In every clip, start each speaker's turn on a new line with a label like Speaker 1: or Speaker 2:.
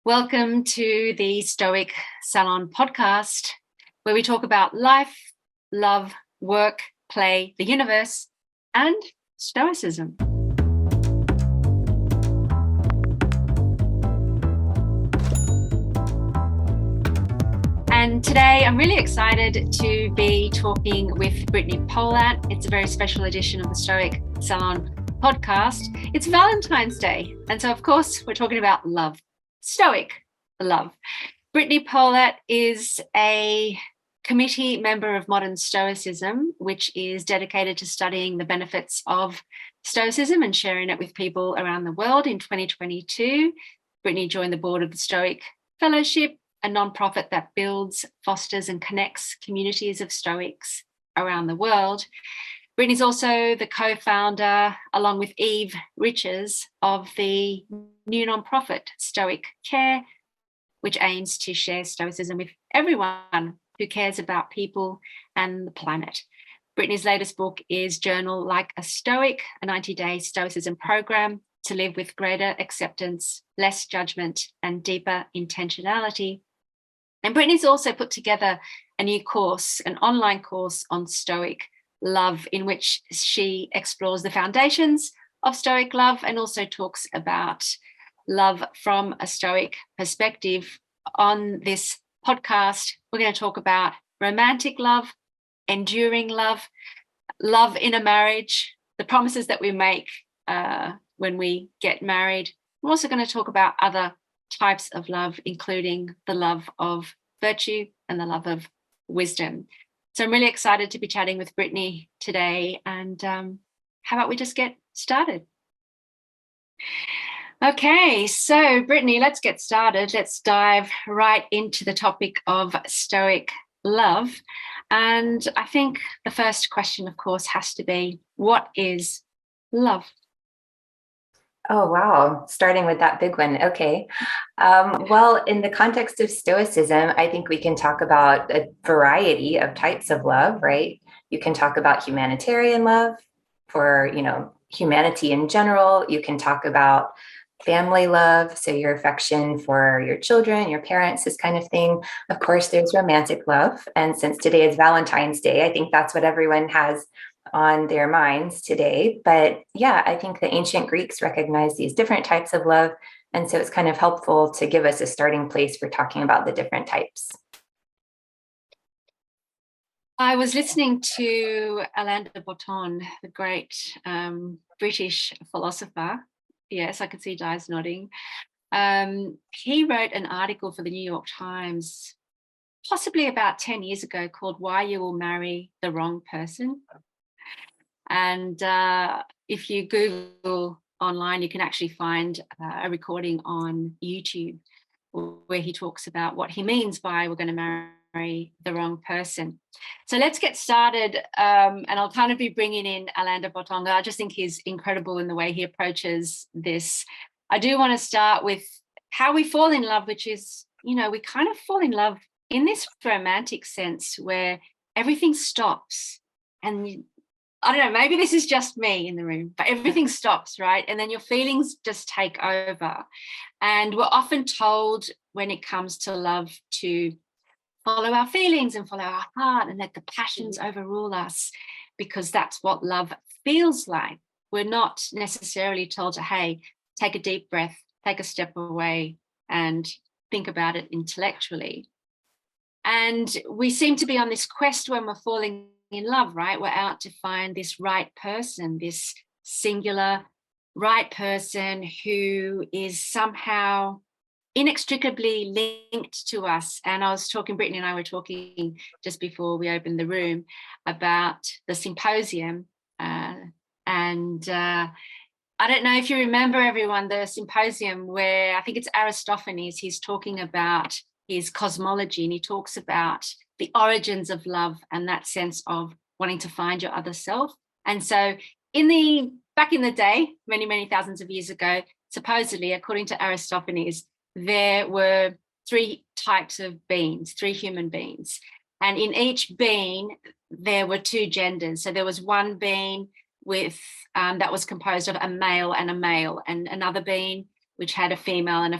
Speaker 1: Welcome to the Stoic Salon Podcast, where we talk about life, love, work, play, the universe, and Stoicism. And today I'm really excited to be talking with Brittany Polat. It's a very special edition of the Stoic Salon Podcast. It's Valentine's Day. And so, of course, we're talking about love. Stoic love. Brittany Polat is a committee member of Modern Stoicism, which is dedicated to studying the benefits of Stoicism and sharing it with people around the world. In 2022, Brittany joined the board of the Stoic Fellowship, a nonprofit that builds, fosters, and connects communities of Stoics around the world. Brittany's also the co-founder, along with Eve Riches, of the new nonprofit Stoicare, which aims to share Stoicism with everyone who cares about people and the planet. Brittany's latest book is Journal Like a Stoic, a 90-day Stoicism program to live with greater acceptance, less judgment, and deeper intentionality. And Brittany's also put together a new course, an online course on Stoic Love, in which she explores the foundations of Stoic love and also talks about love from a Stoic perspective. On this podcast, we're going to talk about romantic love, enduring love, love in a marriage, the promises that we make when we get married. We're also going to talk about other types of love, including the love of virtue and the love of wisdom. So I'm really excited to be chatting with Brittany today. And how about we just get started? Okay, so Brittany, let's get started. Let's dive right into the topic of Stoic love. And I think the first question, of course, has to be, what is love?
Speaker 2: Oh, wow. Starting with that big one. Okay. Well, in the context of Stoicism, I think we can talk about a variety of types of love, right? You can talk about humanitarian love for, humanity in general. You can talk about family love, so your affection for your children, your parents, this kind of thing. Of course, there's romantic love. And since today is Valentine's Day, I think that's what everyone has on their minds today. But yeah, I think the ancient Greeks recognized these different types of love. And so it's kind of helpful to give us a starting place for talking about the different types.
Speaker 1: I was listening to Alain de Botton, the great British philosopher. Yes, I can see Di's nodding. He wrote an article for the New York Times, possibly about 10 years ago, called Why You Will Marry the Wrong Person. And if you Google online, you can actually find a recording on YouTube where he talks about what he means by we're going to marry the wrong person. So let's get started. And I'll kind of be bringing in Alain de Botton. I just think he's incredible in the way he approaches this. I do want to start with how we fall in love, which is, we kind of fall in love in this romantic sense where everything stops and I don't know, maybe this is just me in the room, but everything stops, right? And then your feelings just take over. And we're often told when it comes to love to follow our feelings and follow our heart and let the passions overrule us, because that's what love feels like. We're not necessarily told to, hey, take a deep breath, take a step away and think about it intellectually. And we seem to be on this quest when we're falling in love, right? We're out to find this right person, this singular right person who is somehow inextricably linked to us. And Brittany and I were talking just before we opened the room about the Symposium. I don't know if you remember, everyone, the Symposium where I think it's Aristophanes, he's talking about his cosmology, and he talks about the origins of love and that sense of wanting to find your other self. And so back in the day, many, many thousands of years ago, supposedly, according to Aristophanes, there were three types of beings, three human beings. And in each being, there were two genders. So there was one being with that was composed of a male, and another being which had a female and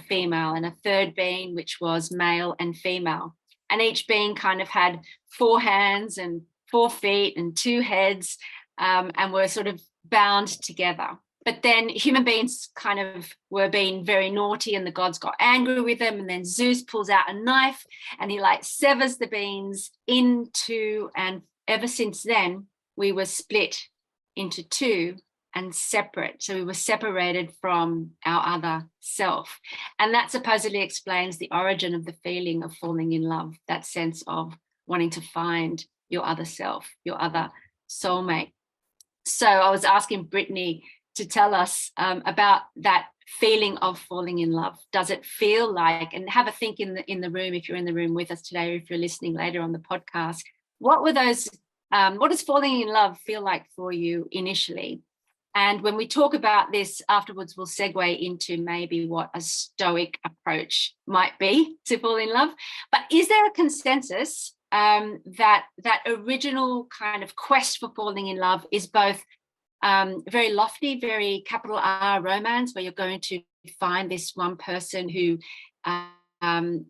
Speaker 1: a third being, which was male and female. And each being kind of had 4 hands and 4 feet and 2 heads, and were sort of bound together. But then human beings kind of were being very naughty, and the gods got angry with them. And then Zeus pulls out a knife and he like severs the beings into, and ever since then, we were split into 2 and separate. So we were separated from our other self. And that supposedly explains the origin of the feeling of falling in love, that sense of wanting to find your other self, your other soulmate. So I was asking Brittany to tell us about that feeling of falling in love. Does it feel like, and have a think in the room, if you're in the room with us today, or if you're listening later on the podcast, what were those, what does falling in love feel like for you initially? And when we talk about this afterwards, we'll segue into maybe what a Stoic approach might be to fall in love. But is there a consensus that original kind of quest for falling in love is both very lofty, very capital R romance, where you're going to find this one person who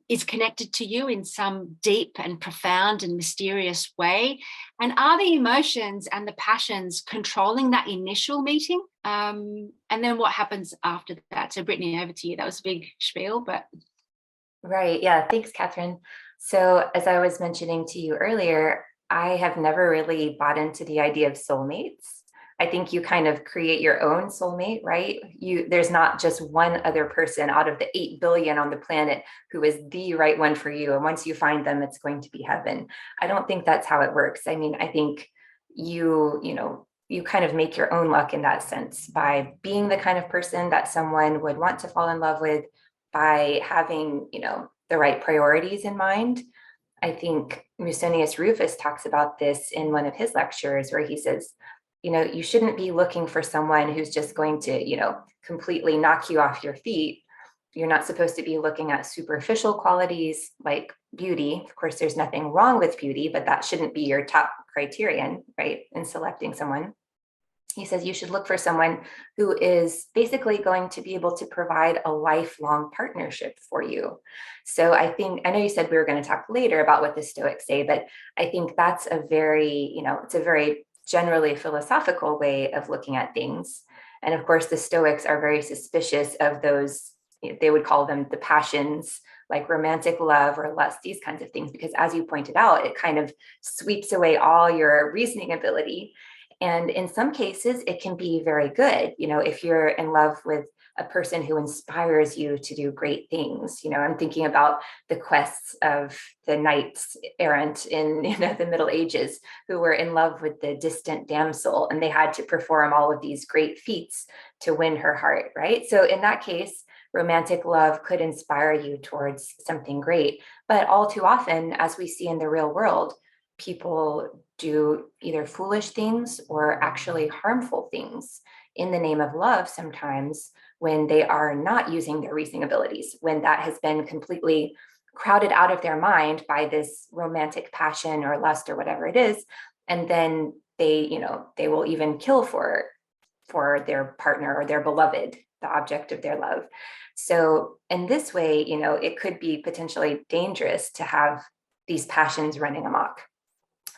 Speaker 1: is connected to you in some deep and profound and mysterious way? And are the emotions and the passions controlling that initial meeting? And then what happens after that? So Brittany, over to you. That was a big spiel, but...
Speaker 2: Right. Yeah. Thanks, Kathryn. So as I was mentioning to you earlier, I have never really bought into the idea of soulmates. I think you kind of create your own soulmate, right? There's not just one other person out of the 8 billion on the planet who is the right one for you. And once you find them, it's going to be heaven. I don't think that's how it works. I mean, I think you kind of make your own luck in that sense by being the kind of person that someone would want to fall in love with, by having, the right priorities in mind. I think Musonius Rufus talks about this in one of his lectures, where he says, you shouldn't be looking for someone who's just going to, completely knock you off your feet. You're not supposed to be looking at superficial qualities like beauty. Of course, there's nothing wrong with beauty, but that shouldn't be your top criterion, right, in selecting someone. He says you should look for someone who is basically going to be able to provide a lifelong partnership for you. So I know you said we were going to talk later about what the Stoics say, but I think that's a very, it's a very generally philosophical way of looking at things. And of course, the Stoics are very suspicious of those, they would call them the passions, like romantic love or lust, these kinds of things, because as you pointed out, it kind of sweeps away all your reasoning ability. And in some cases, it can be very good. If you're in love with a person who inspires you to do great things, I'm thinking about the quests of the knights errant in the Middle Ages, who were in love with the distant damsel, and they had to perform all of these great feats to win her heart, right? So in that case, romantic love could inspire you towards something great. But all too often, as we see in the real world, people do either foolish things or actually harmful things in the name of love sometimes, when they are not using their reasoning abilities, when that has been completely crowded out of their mind by this romantic passion or lust or whatever it is. And then they will even kill for their partner or their beloved, the object of their love. So in this way, it could be potentially dangerous to have these passions running amok.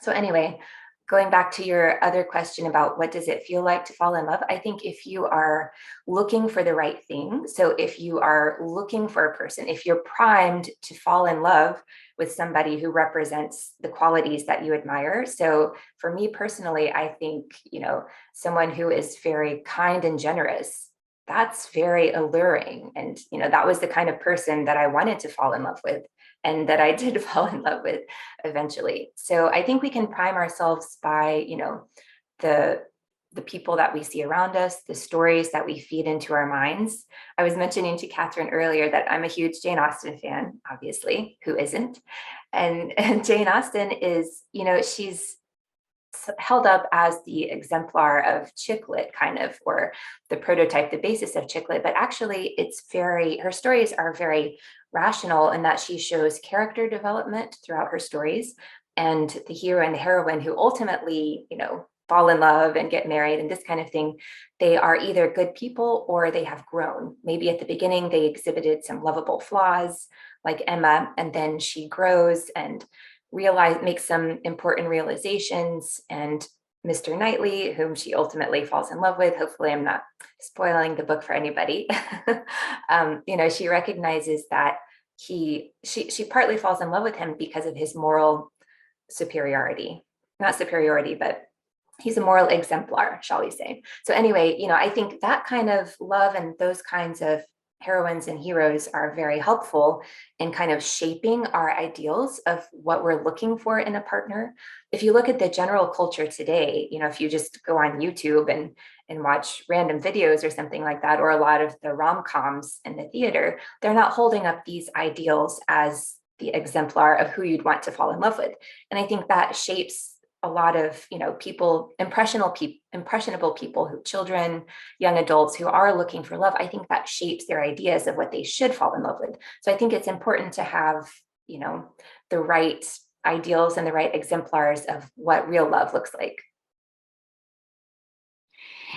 Speaker 2: So anyway, going back to your other question about what does it feel like to fall in love, I think if you are looking for the right thing, so if you are looking for a person, if you're primed to fall in love with somebody who represents the qualities that you admire. So for me personally, I think, someone who is very kind and generous, that's very alluring. And, that was the kind of person that I wanted to fall in love with, and that I did fall in love with eventually. So I think we can prime ourselves by, the people that we see around us, the stories that we feed into our minds. I was mentioning to Kathryn earlier that I'm a huge Jane Austen fan, obviously, who isn't? And Jane Austen is, she's held up as the exemplar of chick lit, kind of, or the prototype, the basis of chick lit, but actually her stories are very rational in that she shows character development throughout her stories, and the hero and the heroine who ultimately, fall in love and get married and this kind of thing, they are either good people or they have grown. Maybe at the beginning, they exhibited some lovable flaws like Emma, and then she grows and makes some important realizations. And Mr. Knightley, whom she ultimately falls in love with, hopefully I'm not spoiling the book for anybody, she recognizes that she partly falls in love with him because of his moral superiority, not superiority, but he's a moral exemplar, shall we say. So anyway, I think that kind of love and those kinds of heroines and heroes are very helpful in kind of shaping our ideals of what we're looking for in a partner. If you look at the general culture today, if you just go on YouTube and watch random videos or something like that, or a lot of the rom-coms in the theater, they're not holding up these ideals as the exemplar of who you'd want to fall in love with. And I think that shapes a lot of, people, impressionable people, children, young adults who are looking for love. I think that shapes their ideas of what they should fall in love with. So I think it's important to have, the right ideals and the right exemplars of what real love looks like.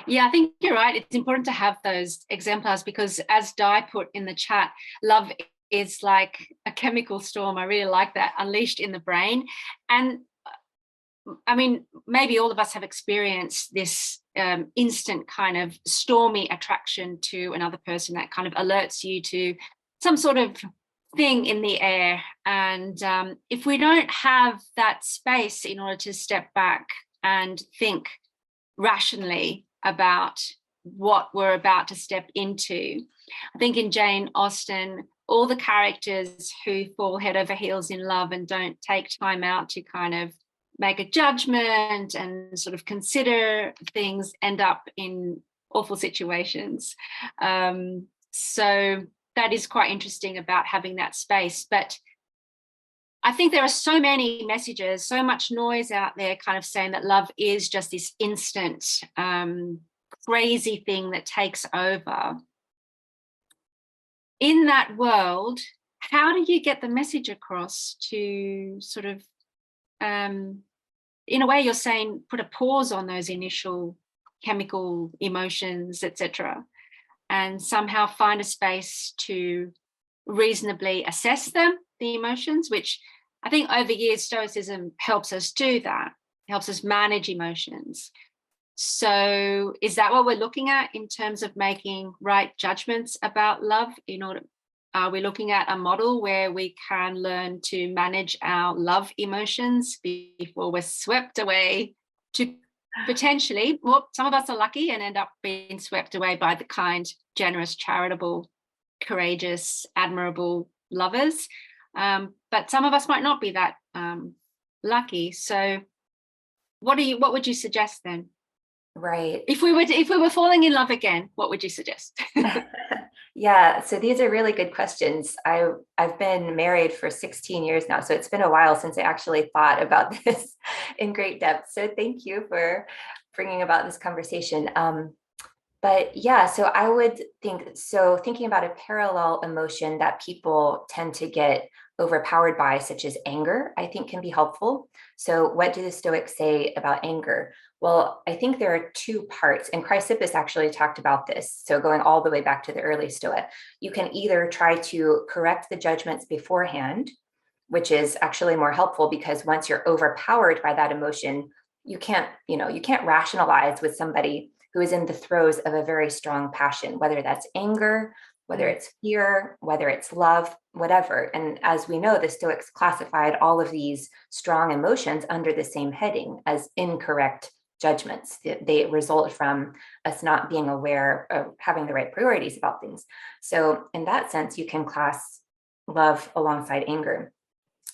Speaker 1: Yeah, I think you're right. It's important to have those exemplars because, as Di put in the chat, love is like a chemical storm. I really like that, unleashed in the brain. And I mean, maybe all of us have experienced this instant kind of stormy attraction to another person that kind of alerts you to some sort of thing in the air. And if we don't have that space in order to step back and think rationally about what we're about to step into, I think in Jane Austen, all the characters who fall head over heels in love and don't take time out to kind of make a judgment and sort of consider things end up in awful situations. So that is quite interesting about having that space. But I think there are so many messages, so much noise out there kind of saying that love is just this instant, crazy thing that takes over. In that world, how do you get the message across to sort of, in a way you're saying, put a pause on those initial chemical emotions, etc., and somehow find a space to reasonably assess them, the emotions, which I think over years Stoicism helps us do that, helps us manage emotions. So is that what we're looking at in terms of making right judgments about love? Are we looking at a model where we can learn to manage our love emotions before we're swept away to potentially, well, some of us are lucky and end up being swept away by the kind, generous, charitable, courageous, admirable lovers. But some of us might not be that lucky. So what would you suggest then?
Speaker 2: Right.
Speaker 1: If we were falling in love again, what would you suggest?
Speaker 2: Yeah, so these are really good questions. I've been married for 16 years now, so it's been a while since I actually thought about this in great depth. So thank you for bringing about this conversation. But yeah, so I would thinking about a parallel emotion that people tend to get overpowered by, such as anger, I think can be helpful. So what do the Stoics say about anger? Well, I think there are two parts, and Chrysippus actually talked about this. So going all the way back to the early Stoa, you can either try to correct the judgments beforehand, which is actually more helpful because once you're overpowered by that emotion, you can't rationalize with somebody who is in the throes of a very strong passion, whether that's anger, whether it's fear, whether it's love, whatever. And as we know, the Stoics classified all of these strong emotions under the same heading as incorrect judgments. They result from us not being aware of having the right priorities about things. So in that sense, you can class love alongside anger.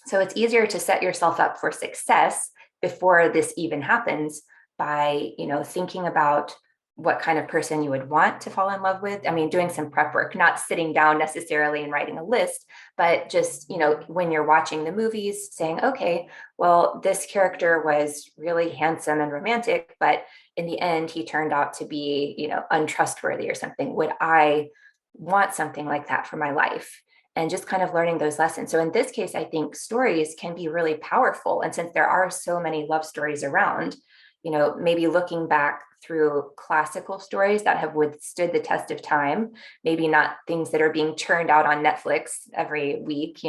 Speaker 2: So it's easier to set yourself up for success before this even happens by, thinking about what kind of person you would want to fall in love with. I mean, doing some prep work, not sitting down necessarily and writing a list, but just, when you're watching the movies saying, okay, well, this character was really handsome and romantic, but in the end, he turned out to be, untrustworthy or something. Would I want something like that for my life? And just kind of learning those lessons. So in this case, I think stories can be really powerful. And since there are so many love stories around, maybe looking back through classical stories that have withstood the test of time, maybe not things that are being churned out on Netflix every week,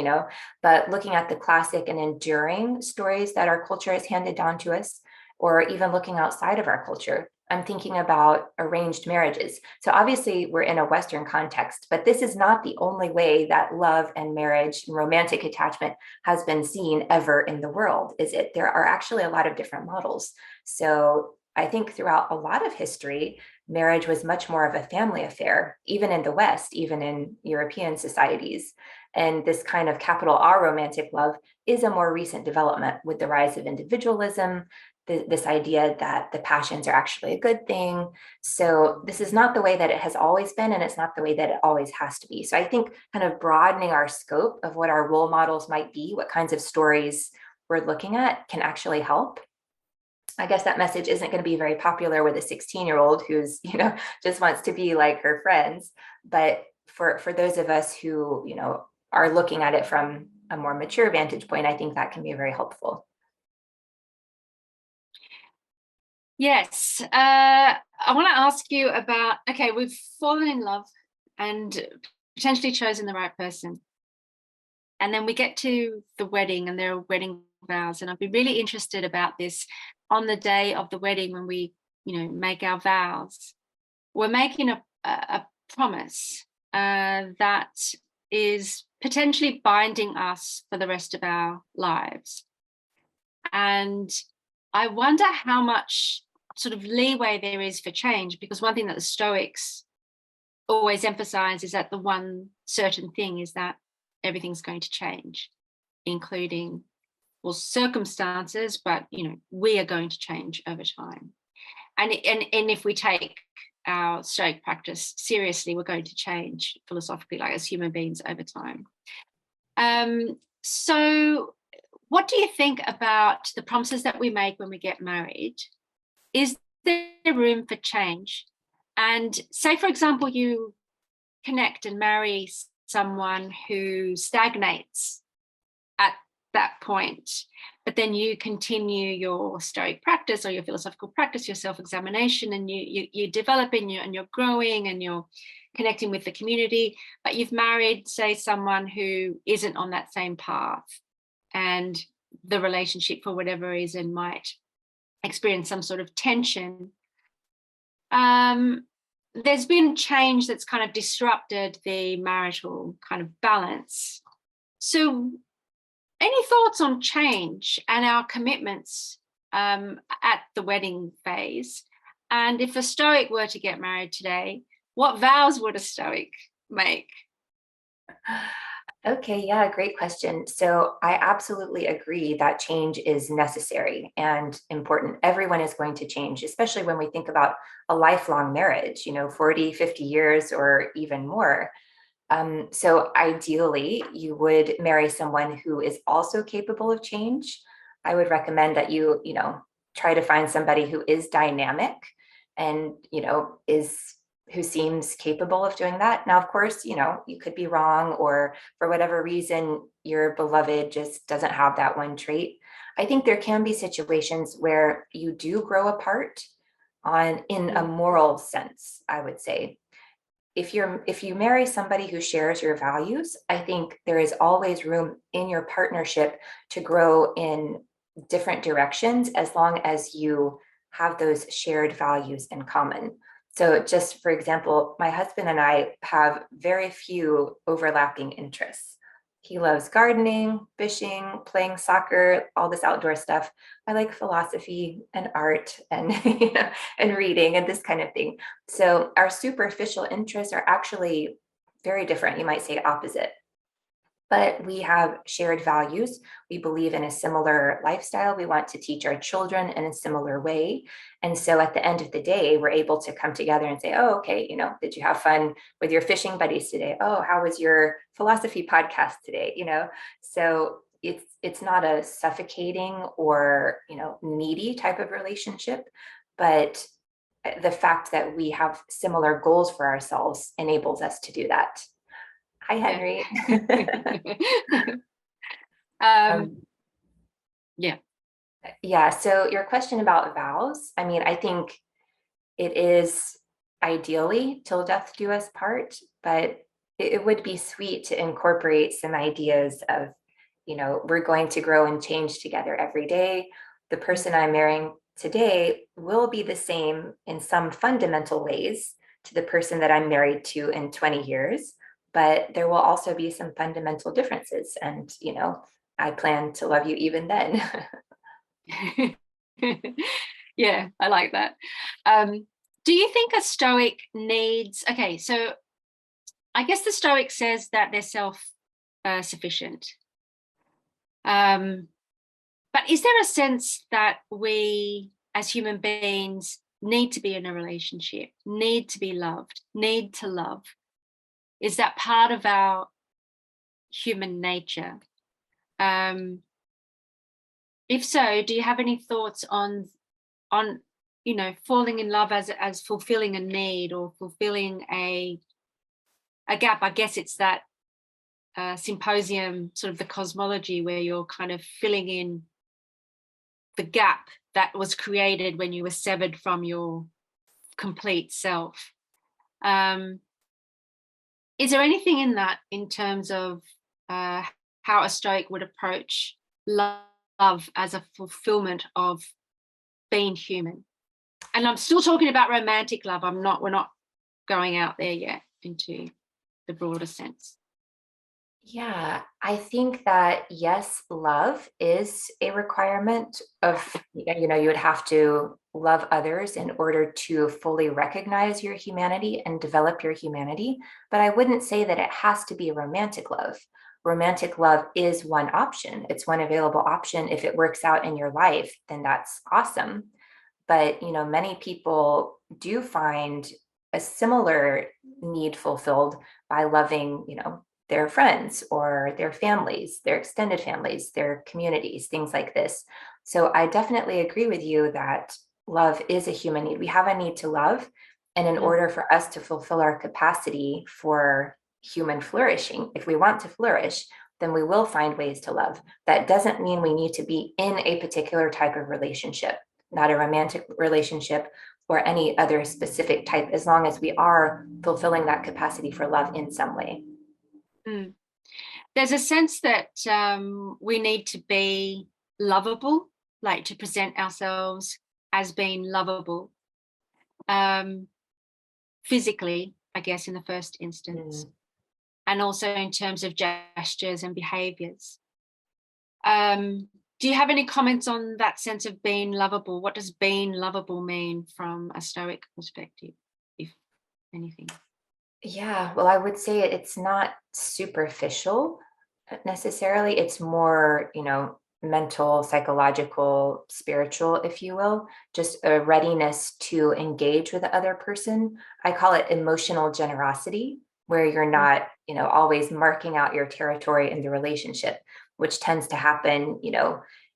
Speaker 2: but looking at the classic and enduring stories that our culture has handed down to us, or even looking outside of our culture. I'm thinking about arranged marriages. So obviously we're in a Western context, but this is not the only way that love and marriage and romantic attachment has been seen ever in the world, is it? There are actually a lot of different models. So I think throughout a lot of history, marriage was much more of a family affair, even in the West, even in European societies. And this kind of capital R romantic love is a more recent development with the rise of individualism, this idea that the passions are actually a good thing. So this is not the way that it has always been, and it's not the way that it always has to be. So I think kind of broadening our scope of what our role models might be, what kinds of stories we're looking at, can actually help. I guess that message isn't going to be very popular with a 16-year-old who's, just wants to be like her friends. But for those of us who, are looking at it from a more mature vantage point, I think that can be very helpful.
Speaker 1: Yes. I want to ask you about, okay, we've fallen in love and potentially chosen the right person. And then we get to the wedding and there are wedding vows. And I'd be really interested about this on the day of the wedding when we, make our vows. We're making a promise that is potentially binding us for the rest of our lives. And I wonder how much sort of leeway there is for change, because one thing that the Stoics always emphasize is that the one certain thing is that everything's going to change, including, well, circumstances, but we are going to change over time. And if we take our Stoic practice seriously, we're going to change philosophically, like as human beings, over time. So what do you think about the promises that we make when we get married? Is there room for change? And say, for example, you connect and marry someone who stagnates at that point, but then you continue your Stoic practice or your philosophical practice, your self-examination, and you develop and you're growing and you're connecting with the community, but you've married, say, someone who isn't on that same path, and the relationship, for whatever reason, might experience some sort of tension. There's been change that's kind of disrupted the marital kind of balance. So any thoughts on change and our commitments at the wedding phase? And if a Stoic were to get married today, what vows would a Stoic make?
Speaker 2: Okay, yeah, great question. So I absolutely agree that change is necessary and important. Everyone is going to change, especially when we think about a lifelong marriage, 40, 50 years or even more. So ideally, you would marry someone who is also capable of change. I would recommend that you, try to find somebody who is dynamic and, who seems capable of doing that. Now, of course, you could be wrong, or for whatever reason, your beloved just doesn't have that one trait. I think there can be situations where you do grow apart in a moral sense, I would say. If you marry somebody who shares your values, I think there is always room in your partnership to grow in different directions, as long as you have those shared values in common. So just for example, my husband and I have very few overlapping interests. He loves gardening, fishing, playing soccer, all this outdoor stuff. I like philosophy and art and, and reading and this kind of thing. So our superficial interests are actually very different. You might say opposite. But we have shared values. We believe in a similar lifestyle. We want to teach our children in a similar way. And so at the end of the day, we're able to come together and say, oh, okay, did you have fun with your fishing buddies today? Oh, how was your philosophy podcast today? So it's not a suffocating or, needy type of relationship, but the fact that we have similar goals for ourselves enables us to do that. Hi, Henry.
Speaker 1: Yeah.
Speaker 2: Yeah. So your question about vows, I mean, I think it is ideally till death do us part, but it would be sweet to incorporate some ideas of, we're going to grow and change together every day. The person I'm marrying today will be the same in some fundamental ways to the person that I'm married to in 20 years, but there will also be some fundamental differences. And, I plan to love you even then.
Speaker 1: Yeah, I like that. Do you think a Stoic needs, okay, so I guess the Stoic says that they're self-sufficient. But is there a sense that we as human beings need to be in a relationship, need to be loved, need to love? Is that part of our human nature? If so, do you have any thoughts on falling in love as fulfilling a need or fulfilling a gap? I guess it's that Symposium, sort of the cosmology, where you're kind of filling in the gap that was created when you were severed from your complete self. Is there anything in that in terms of how a Stoic would approach love as a fulfillment of being human? And I'm still talking about romantic love. We're not going out there yet into the broader sense.
Speaker 2: Yeah, I think that yes, love is a requirement of, you would have to love others in order to fully recognize your humanity and develop your humanity. But I wouldn't say that it has to be romantic love. Romantic love is one option. It's one available option. If it works out in your life, then that's awesome. But, many people do find a similar need fulfilled by loving, their friends or their families, their extended families, their communities, things like this. So I definitely agree with you that love is a human need. We have a need to love. And in order for us to fulfill our capacity for human flourishing, if we want to flourish, then we will find ways to love. That doesn't mean we need to be in a particular type of relationship, not a romantic relationship or any other specific type, as long as we are fulfilling that capacity for love in some way.
Speaker 1: Mm. There's a sense that we need to be lovable, like to present ourselves as being lovable, physically, I guess, in the first instance, and also in terms of gestures and behaviours. Do you have any comments on that sense of being lovable? What does being lovable mean from a Stoic perspective, if anything?
Speaker 2: Yeah, well, I would say it's not superficial necessarily. It's more, mental, psychological, spiritual, if you will, just a readiness to engage with the other person. I call it emotional generosity, where you're not, always marking out your territory in the relationship, which tends to happen,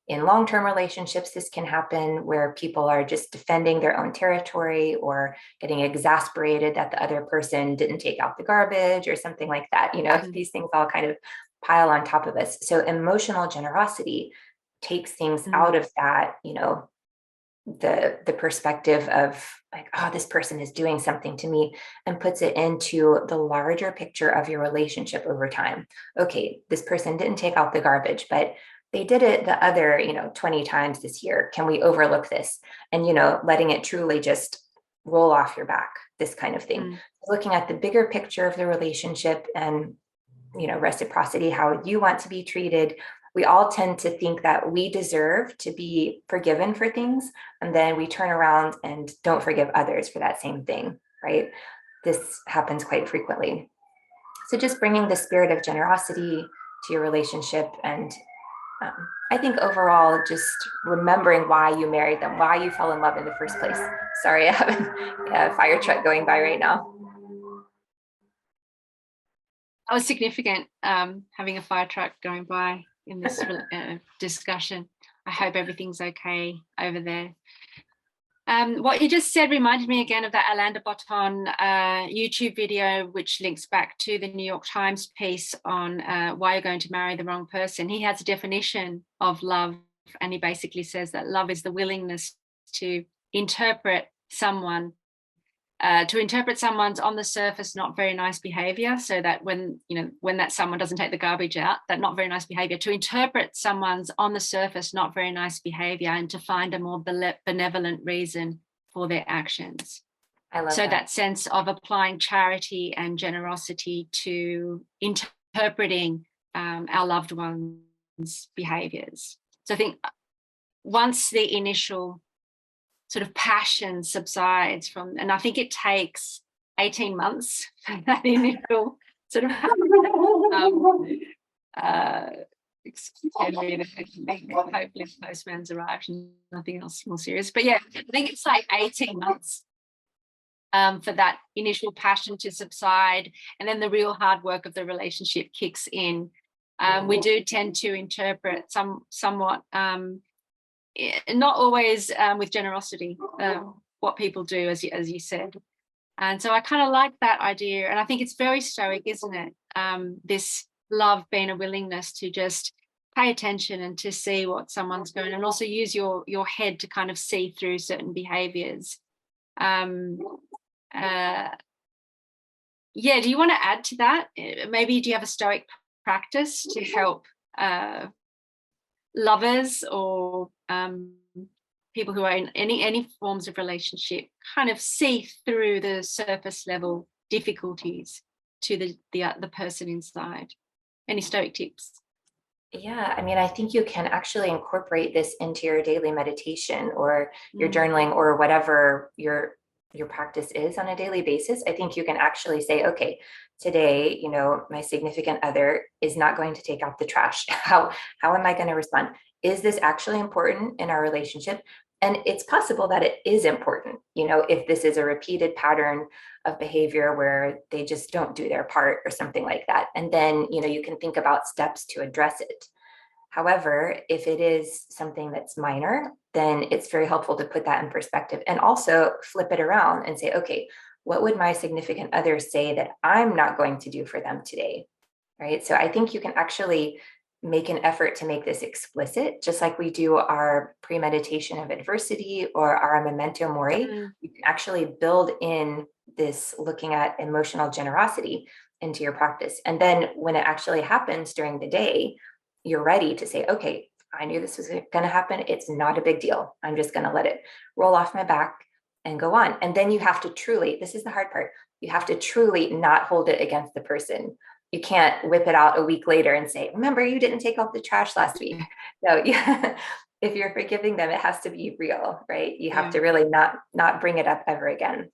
Speaker 2: in long-term relationships. This can happen where people are just defending their own territory or getting exasperated that the other person didn't take out the garbage or something like that. These things all kind of pile on top of us. So emotional generosity takes things out of that, the perspective of like, oh, this person is doing something to me, and puts it into the larger picture of your relationship over time. Okay, this person didn't take out the garbage, but they did it the other, 20 times this year. Can we overlook this? And, letting it truly just roll off your back, this kind of thing. Looking at the bigger picture of the relationship and, reciprocity, how you want to be treated. We all tend to think that we deserve to be forgiven for things, and then we turn around and don't forgive others for that same thing, right? This happens quite frequently. So just bringing the spirit of generosity to your relationship, and I think overall, just remembering why you married them, why you fell in love in the first place. Sorry, I have a fire truck going by right now.
Speaker 1: That was significant, having a fire truck going by in this discussion. I hope everything's okay over there. What you just said reminded me again of that Alain de Botton YouTube video, which links back to the New York Times piece on why you're going to marry the wrong person. He has a definition of love and he basically says that love is the willingness to interpret someone's on the surface not very nice behavior, so that when that someone doesn't take the garbage out, that not very nice behavior, to interpret someone's on the surface not very nice behavior and to find a more benevolent reason for their actions.
Speaker 2: I love
Speaker 1: that sense of applying charity and generosity to interpreting our loved ones' behaviors. So I think once the initial sort of passion subsides and I think it takes 18 months for that initial sort of hopefully the postman's arrived and nothing else more serious. But yeah, I think it's like 18 months for that initial passion to subside, and then the real hard work of the relationship kicks in. We do tend to interpret somewhat, not always with generosity, what people do, as you said. And so I kind of like that idea, and I think it's very Stoic, isn't it? This love being a willingness to just pay attention and to see what someone's doing, and also use your head to kind of see through certain behaviours. Do you want to add to that? Maybe do you have a Stoic practice to help lovers or people who are in any forms of relationship kind of see through the surface level difficulties to the person inside? Any Stoic tips?
Speaker 2: Yeah, I mean, I think you can actually incorporate this into your daily meditation or your journaling or whatever your practice is on a daily basis. I think you can actually say, okay, today, my significant other is not going to take out the trash. How am I going to respond? Is this actually important in our relationship? And it's possible that it is important, if this is a repeated pattern of behavior where they just don't do their part or something like that. And then, you can think about steps to address it. However, if it is something that's minor, then it's very helpful to put that in perspective and also flip it around and say, okay, what would my significant other say that I'm not going to do for them today? Right. So I think you can actually make an effort to make this explicit, just like we do our premeditation of adversity or our memento mori. You can actually build in this looking at emotional generosity into your practice. And then when it actually happens during the day, you're ready to say, okay, I knew this was going to happen. It's not a big deal. I'm just going to let it roll off my back and go on. And then you have to truly, this is the hard part, you have to truly not hold it against the person. You can't whip it out a week later and say, remember, you didn't take out the trash last week. No, yeah. If you're forgiving them, it has to be real, right? You have to really not bring it up ever again.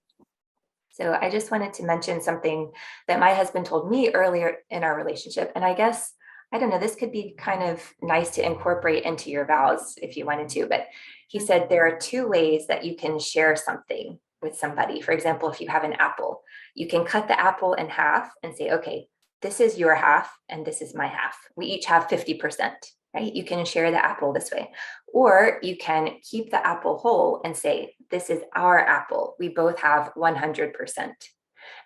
Speaker 2: So I just wanted to mention something that my husband told me earlier in our relationship. And I guess, I don't know, this could be kind of nice to incorporate into your vows if you wanted to, but he said there are two ways that you can share something with somebody. For example, if you have an apple, you can cut the apple in half and say, okay, this is your half and this is my half. We each have 50%, right? You can share the apple this way. Or you can keep the apple whole and say, this is our apple. We both have 100%.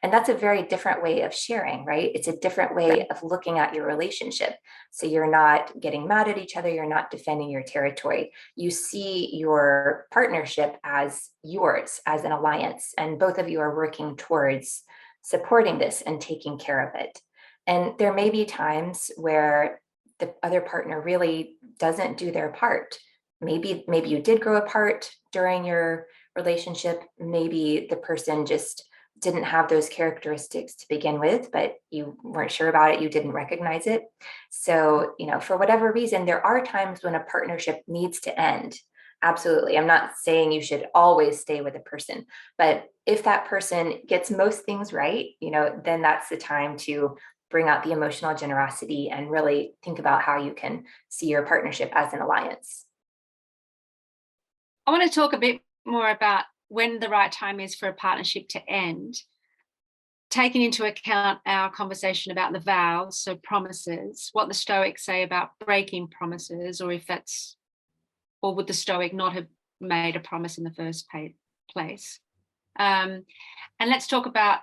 Speaker 2: And that's a very different way of sharing, right? It's a different way of looking at your relationship. So you're not getting mad at each other. You're not defending your territory. You see your partnership as yours, as an alliance. And both of you are working towards supporting this and taking care of it. And there may be times where the other partner really doesn't do their part. Maybe you did grow apart during your relationship. Maybe the person just didn't have those characteristics to begin with, but you weren't sure about it. You didn't recognize it. So, for whatever reason, there are times when a partnership needs to end. Absolutely. I'm not saying you should always stay with a person, but if that person gets most things right, then that's the time to bring out the emotional generosity and really think about how you can see your partnership as an alliance.
Speaker 1: I want to talk a bit more about when the right time is for a partnership to end, taking into account our conversation about the vows, so promises, what the Stoics say about breaking promises, or would the Stoic not have made a promise in the first place? And let's talk about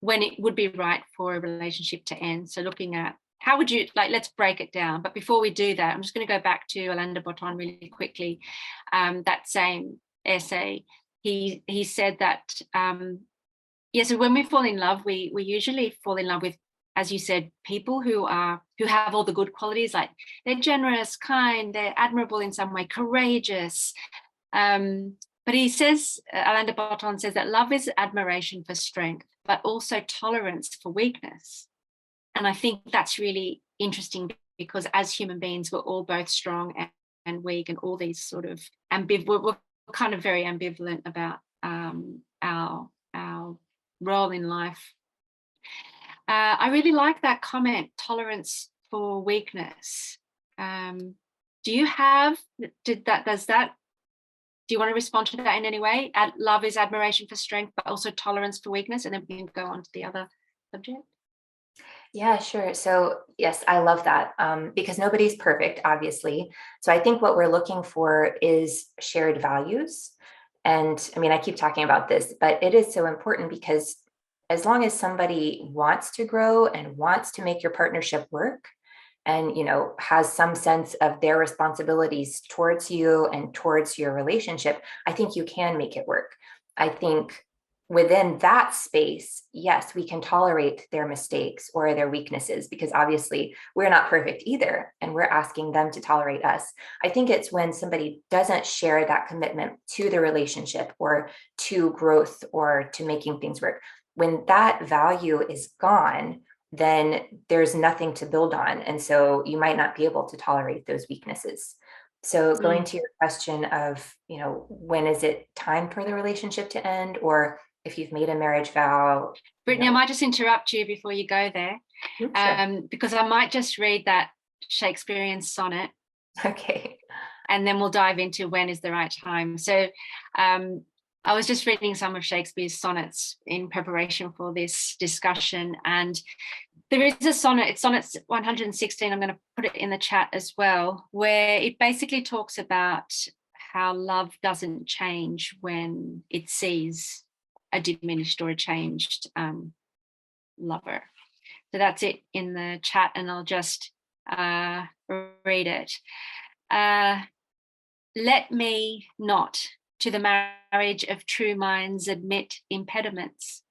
Speaker 1: when it would be right for a relationship to end. So looking at how would you, like, let's break it down. But before we do that, I'm just going to go back to Alain de Botton really quickly. That same essay, he said that, so when we fall in love, we usually fall in love with, as you said, people who have all the good qualities, like they're generous, kind, they're admirable in some way, courageous. But he says, Alain de Botton says that love is admiration for strength, but also tolerance for weakness. And I think that's really interesting, because as human beings, we're all both strong and weak, and all these sort of we're kind of very ambivalent about our role in life. I really like that comment, tolerance for weakness. Do you want to respond to that in any way? Love is admiration for strength, but also tolerance for weakness, and then we can go on to the other subject.
Speaker 2: Yeah, sure. So yes, I love that, because nobody's perfect, obviously. So I think what we're looking for is shared values. And I mean, I keep talking about this, but it is so important, because as long as somebody wants to grow and wants to make your partnership work, and, has some sense of their responsibilities towards you and towards your relationship, I think you can make it work. I think within that space, yes, we can tolerate their mistakes or their weaknesses, because obviously we're not perfect either, and we're asking them to tolerate us. I think it's when somebody doesn't share that commitment to the relationship or to growth or to making things work. When that value is gone, then there's nothing to build on. And so you might not be able to tolerate those weaknesses. So going to your question of, when is it time for the relationship to end, or if you've made a marriage vow.
Speaker 1: Brittany, I might just interrupt you before you go there,
Speaker 2: sure.
Speaker 1: Because I might just read that Shakespearean sonnet.
Speaker 2: Okay.
Speaker 1: And then we'll dive into when is the right time. So I was just reading some of Shakespeare's sonnets in preparation for this discussion, and there is a sonnet, it's sonnet 116, I'm going to put it in the chat as well, where it basically talks about how love doesn't change when it sees a diminished or a changed lover. So that's it in the chat, and I'll just read it. Let me not to the marriage of true minds admit impediments.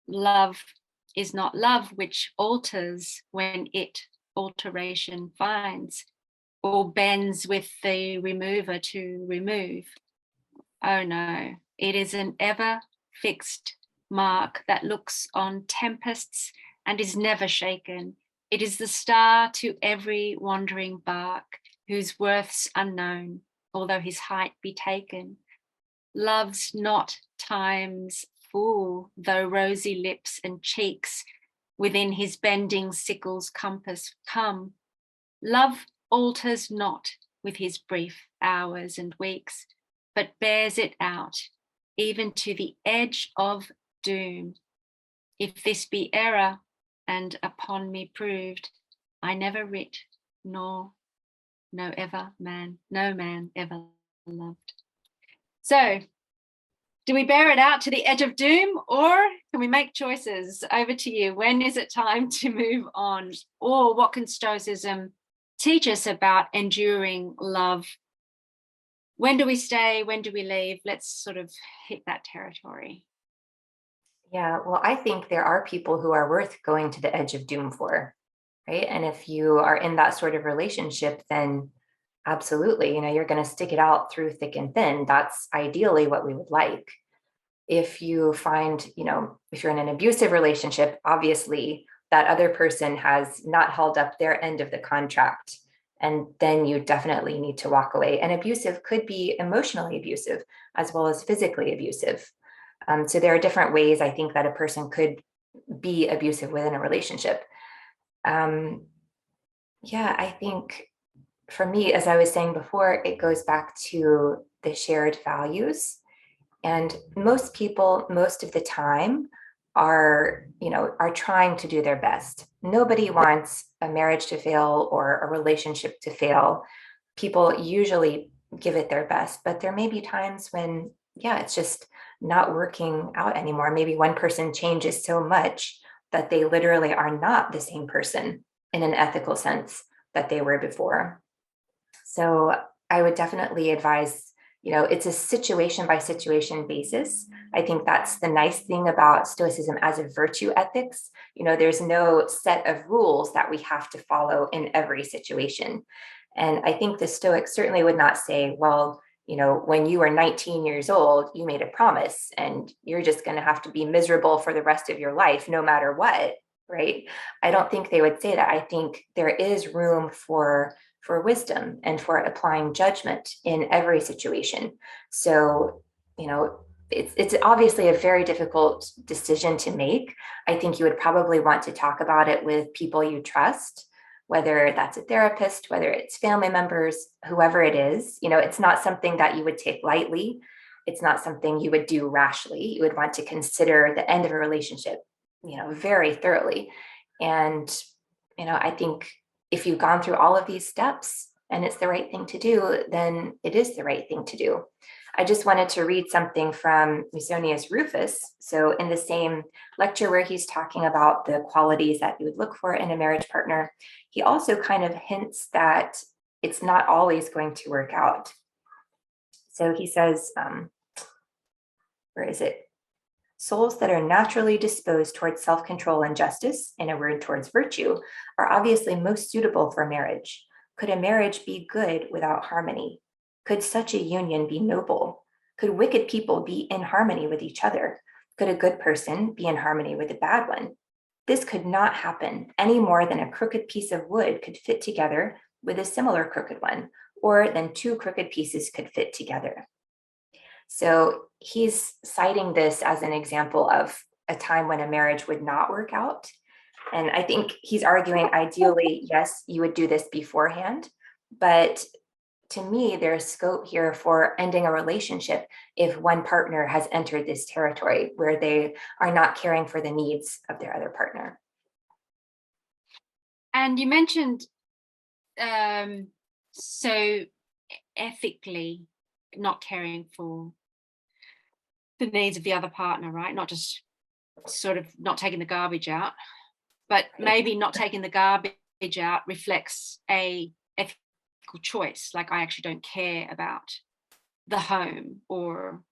Speaker 1: Love is not love which alters when it alteration finds, or bends with the remover to remove. Oh no, it is an ever fixed mark that looks on tempests and is never shaken. It is the star to every wandering bark, whose worth's unknown, although his height be taken. Love's not time's fool, though rosy lips and cheeks within his bending sickle's compass come. Love alters not with his brief hours and weeks, but bears it out, even to the edge of doom. If this be error, and upon me proved, I never writ, nor no man ever loved. So, do we bear it out to the edge of doom, or can we make choices? Over to you. When is it time to move on? Or what can Stoicism teach us about enduring love? When do we stay? When do we leave? Let's sort of hit that territory.
Speaker 2: Yeah, well, I think there are people who are worth going to the edge of doom for, right? And if you are in that sort of relationship, then absolutely, you're going to stick it out through thick and thin. That's ideally what we would like. If you find, if you're in an abusive relationship, obviously that other person has not held up their end of the contract. And then you definitely need to walk away. And abusive could be emotionally abusive as well as physically abusive. So there are different ways I think that a person could be abusive within a relationship. I think for me, as I was saying before, it goes back to the shared values. And most people, most of the time, are trying to do their best. Nobody wants a marriage to fail or a relationship to fail. People usually give it their best, but there may be times when, it's just not working out anymore. Maybe one person changes so much that they literally are not the same person in an ethical sense that they were before. So I would definitely advise, it's a situation by situation basis. I think that's the nice thing about Stoicism as a virtue ethics. There's no set of rules that we have to follow in every situation. And I think the Stoics certainly would not say, well, when you were 19 years old, you made a promise and you're just going to have to be miserable for the rest of your life, no matter what, right? I don't think they would say that. I think there is room for wisdom and for applying judgment in every situation. So, it's obviously a very difficult decision to make. I think you would probably want to talk about it with people you trust, whether that's a therapist, whether it's family members, whoever it is. It's not something that you would take lightly. It's not something you would do rashly. You would want to consider the end of a relationship, very thoroughly. And, I think if you've gone through all of these steps and it's the right thing to do, then it is the right thing to do. I just wanted to read something from Musonius Rufus. So in the same lecture where he's talking about the qualities that you would look for in a marriage partner, he also kind of hints that it's not always going to work out. So he says, where is it? Souls that are naturally disposed towards self-control and justice, in a word, towards virtue, are obviously most suitable for marriage. Could a marriage be good without harmony? Could such a union be noble? Could wicked people be in harmony with each other? Could a good person be in harmony with a bad one? This could not happen any more than a crooked piece of wood could fit together with a similar crooked one, or than two crooked pieces could fit together. So he's citing this as an example of a time when a marriage would not work out. And I think he's arguing, ideally, yes, you would do this beforehand. But to me, there's scope here for ending a relationship if one partner has entered this territory where they are not caring for the needs of their other partner.
Speaker 1: And you mentioned, so ethically not caring for the needs of the other partner, right? Not just sort of not taking the garbage out, but maybe not taking the garbage out reflects a ethical choice. Like, I actually don't care about the home or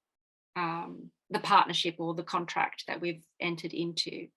Speaker 1: the partnership or the contract that we've entered into.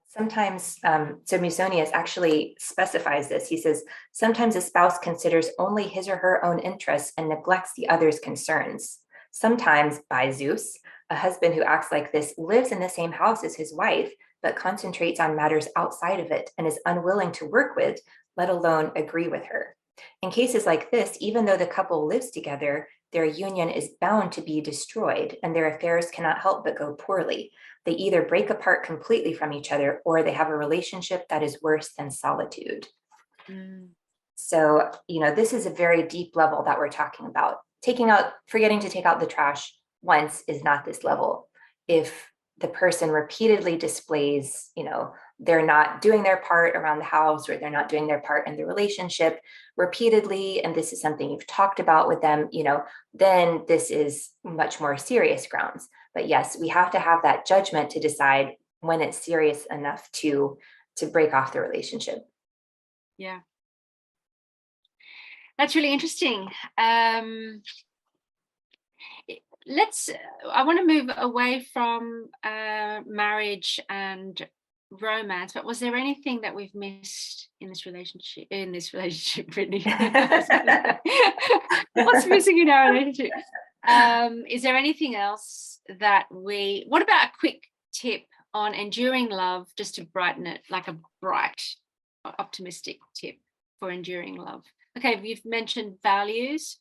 Speaker 2: Sometimes, so Musonius actually specifies this. He says, sometimes a spouse considers only his or her own interests and neglects the other's concerns. Sometimes, by Zeus, a husband who acts like this lives in the same house as his wife, but concentrates on matters outside of it and is unwilling to work with, let alone agree with her. In cases like this, even though the couple lives together, their union is bound to be destroyed and their affairs cannot help but go poorly. They either break apart completely from each other or they have a relationship that is worse than solitude. So, this is a very deep level that we're talking about. Forgetting to take out the trash once is not this level. If the person repeatedly displays, they're not doing their part around the house, or they're not doing their part in the relationship repeatedly, and this is something you've talked about with them, then this is much more serious grounds. But yes, we have to have that judgment to decide when it's serious enough to break off the relationship.
Speaker 1: Yeah. That's really interesting. I want to move away from marriage and romance, but was there anything that we've missed in this relationship, Brittany? What's missing in our relationship? Is there anything else that what about a quick tip on enduring love, just to brighten it, like a bright, optimistic tip for enduring love? Okay, you've mentioned values.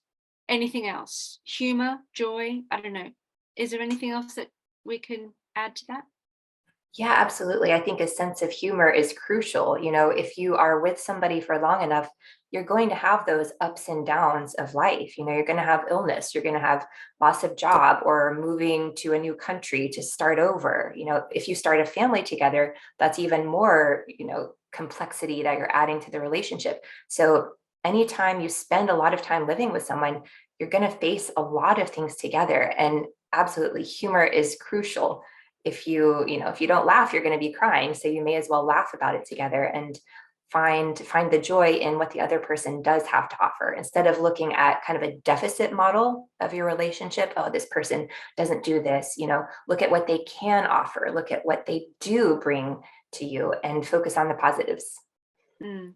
Speaker 1: Anything else? Humour, joy? I don't know. Is there anything else that we can add to that?
Speaker 2: Yeah, absolutely. I think a sense of humor is crucial. If you are with somebody for long enough, you're going to have those ups and downs of life. You're going to have illness, you're going to have loss of job, or moving to a new country to start over. If you start a family together, that's even more, complexity that you're adding to the relationship. So anytime you spend a lot of time living with someone, you're going to face a lot of things together. And absolutely, humor is crucial. if you don't laugh, you're going to be crying. So you may as well laugh about it together and find the joy in what the other person does have to offer, instead of looking at kind of a deficit model of your relationship. Oh, this person doesn't do this. Look at what they can offer, look at what they do bring to you, and focus on the positives.
Speaker 1: And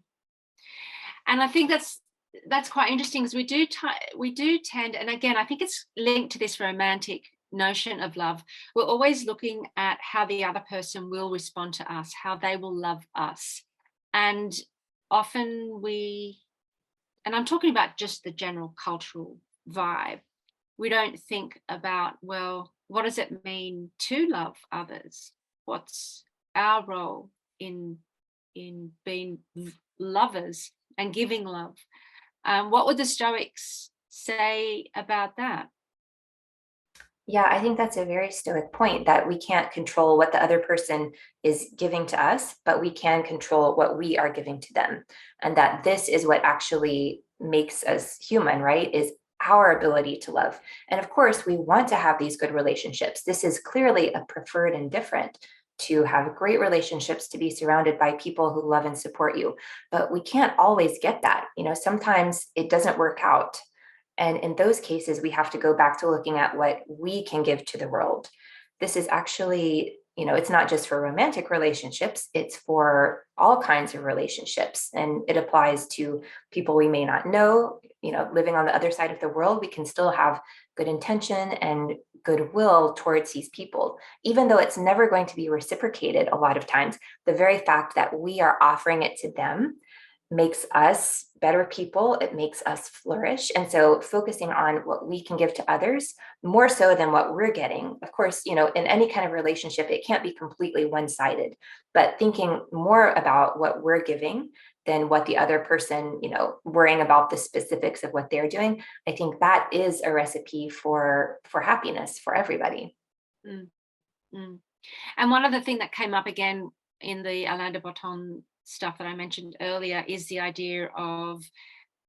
Speaker 1: I think that's quite interesting, because we do tend, and again, I think it's linked to this romantic notion of love. We're always looking at how the other person will respond to us, how they will love us. And often and I'm talking about just the general cultural vibe, we don't think about, well, what does it mean to love others? What's our role in being lovers and giving love? What would the Stoics say about that?
Speaker 2: Yeah, I think that's a very Stoic point, that we can't control what the other person is giving to us, but we can control what we are giving to them. And that this is what actually makes us human, right? Is our ability to love. And of course, we want to have these good relationships. This is clearly a preferred and different, to have great relationships, to be surrounded by people who love and support you. But we can't always get that. Sometimes it doesn't work out. And in those cases, we have to go back to looking at what we can give to the world. This is actually, it's not just for romantic relationships, it's for all kinds of relationships. And it applies to people we may not know, living on the other side of the world. We can still have good intention and goodwill towards these people, even though it's never going to be reciprocated a lot of times. The very fact that we are offering it to them makes us better people. It makes us flourish. And so focusing on what we can give to others more so than what we're getting. Of course, in any kind of relationship, it can't be completely one-sided, but thinking more about what we're giving than what the other person, worrying about the specifics of what they're doing. I think that is a recipe for happiness for everybody.
Speaker 1: Mm. And one other thing that came up again in the Alain de Botton stuff that I mentioned earlier is the idea of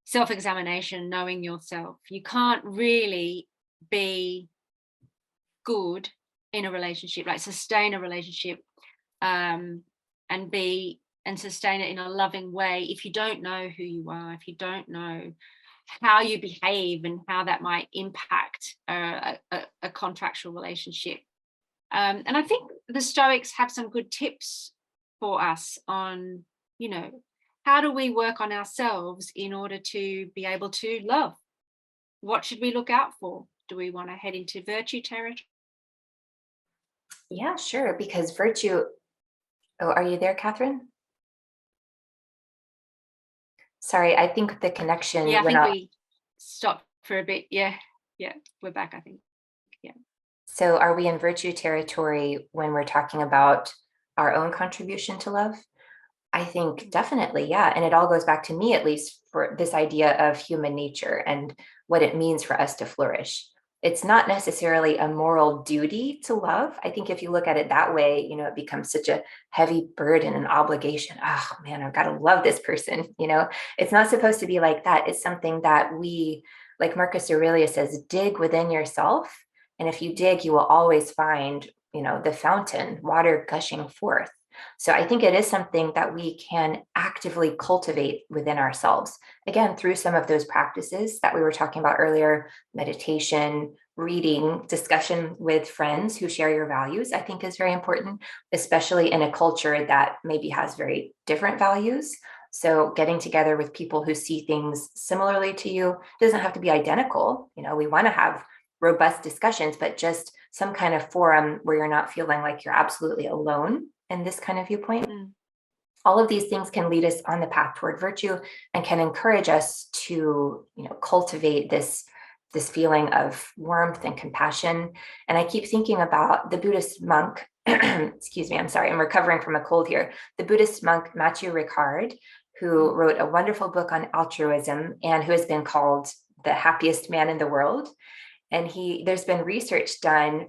Speaker 1: self-examination, knowing yourself. You can't really be good in a relationship, like sustain a relationship, and sustain it in a loving way, if you don't know who you are, if you don't know how you behave and how that might impact a contractual relationship. And I think the Stoics have some good tips for us on, how do we work on ourselves in order to be able to love? What should we look out for? Do we want to head into virtue territory?
Speaker 2: Yeah, sure. Because virtue. Oh, are you there, Kathryn? Sorry, I think the connection
Speaker 1: went
Speaker 2: off.
Speaker 1: We stopped for a bit. Yeah, we're back, I think. Yeah.
Speaker 2: So are we in virtue territory when we're talking about our own contribution to love? I think definitely, yeah. And it all goes back to me, at least, for this idea of human nature and what it means for us to flourish. It's not necessarily a moral duty to love. I think if you look at it that way, it becomes such a heavy burden and obligation. Oh man, I've got to love this person. It's not supposed to be like that. It's something that we, like Marcus Aurelius says, dig within yourself. And if you dig, you will always find, the fountain, water gushing forth. So I think it is something that we can actively cultivate within ourselves. Again, through some of those practices that we were talking about earlier, meditation, reading, discussion with friends who share your values, I think is very important, especially in a culture that maybe has very different values. So getting together with people who see things similarly to you, doesn't have to be identical. We want to have robust discussions, but just some kind of forum where you're not feeling like you're absolutely alone in this kind of viewpoint. All of these things can lead us on the path toward virtue and can encourage us to, cultivate this feeling of warmth and compassion. And I keep thinking about the Buddhist monk, excuse me, I'm sorry, I'm recovering from a cold here. The Buddhist monk Mathieu Ricard, who wrote a wonderful book on altruism and who has been called the happiest man in the world. And there's been research done